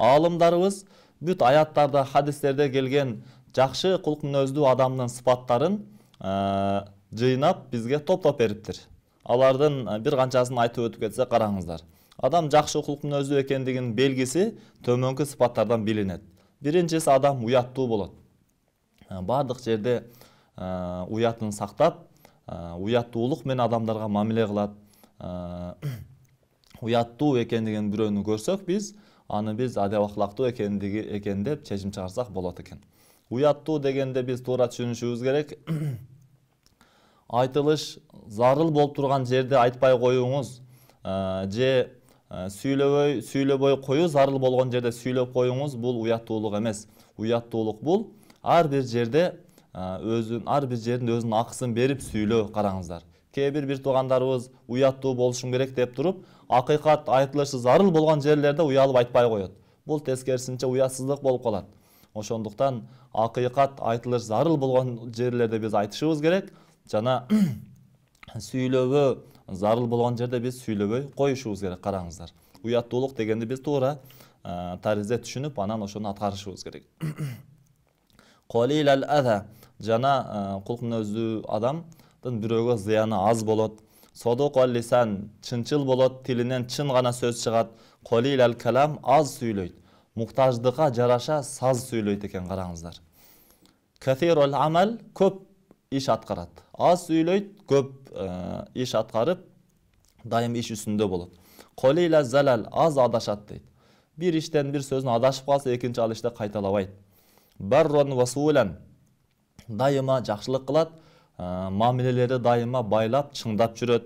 Алымдарыбыз бүт аяттарда, хадистерде келген жакшы кулк мүнөздүү адамдын сыпаттарын жыйнап бизге топтоп бериптир. Алардын бир канчасын айтып өтүп кетсе караңыздар. Адам жакшы кулк мүнөздүү экендигинин белгиси төмөнкү сыпаттардан билинет. Биринчиси, адам уяттуу болот. Бардык жерде уятын сактап, уяттуулук менен адамдарга мамиле кылат. Уяттуу экендигин бирөөнү көрсөк, аны биз адеп ахлактуу экен деп чечим чыгарсак болот экен. Уяттуу дегенде биз туура түшүнүшүбүз керек. Айтылыш зарыл болуп турган жерде айтпай коюңуз, же сүйлөбөй коюу зарыл болгон жерде сүйлөп коюңуз, бул уяттуулук эмес. Уяттуулук бул ар бир жерде ар бир жердин өзүнүн акысын берип сүйлөө. Караңыздар, кээ бир туугандарыбыз уяттуу болушум керек деп туруп, акыйкат айтылышы зарыл болгон жерлерде уялып айтпай коет. Бул тескерисинче уятсыздык болуп калат. Ошондуктан акыйкат айтылыш зарыл болгон жерлерде биз айтышыбыз керек. Жана сүйлөбө зарыл болгон жерде биз сүйлөбөй коюшубуз керек. Караңыздар, уяттуулук дегенди биз туура таризе түшүнүп, анан ошону аткарышыбыз керек. Qalilal adha, жана кулк мүнөздүү адамдын бирөөгө зыяны аз болот. Содуқал лисан, чынчыл болот, тилинен чын гана сөз чыгат. Qalilal калам, аз сүйлөйт. Муктаждыкка жараша саз сүйлөйт экен. Караңыздар. Каthirul амал, көп иш аткарат. Аз сүйлөйт, көп иш аткарып, дайым иш үстүндө болот. Qalilaz залал, аз адашат дейт. Bir иштен бир сөзүн адашып калса, экинчи ал иште кайталабайт. Баррон васулан, дайыма жакшылык кылат, мамилелери дайыма байлап, чыңдап жүрөт.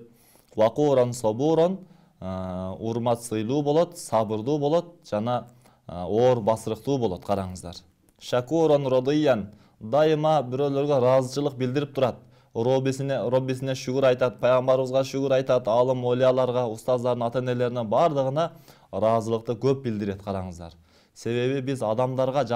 Вакуран сабуран, урмат сыйлуу болот, сабырдуу болот, жана оор басырыктуу болот. Караңыздар. Шакуран радиян, дайыма бирөөлөргө ыраазычылык билдирип турат. Роббисине шүгүр айтат, пайгамбарыбызга шүгүр айтат, алым олияларга, устаздардын ата-энелерине бардыгына ыраазылыкты көп билдирет. Караңыздар. Себеби биз адамдардын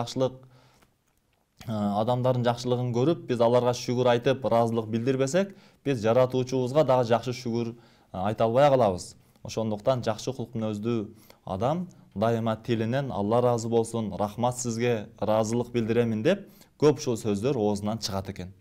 жакшылыгын көрүп, биз аларга шүгүр айтып, ыраазылык билдирбесек, биз жаратуучубузга дагы жакшы шүгүр айта албай калабыз. Ошондуктан жакшы кулк мүнөздүү адам дайыма тилинен Алла разы болсун, рахмат сизге, ыраазылык билдиремин деп көп ушул сөздөр оозунан чыгат экен.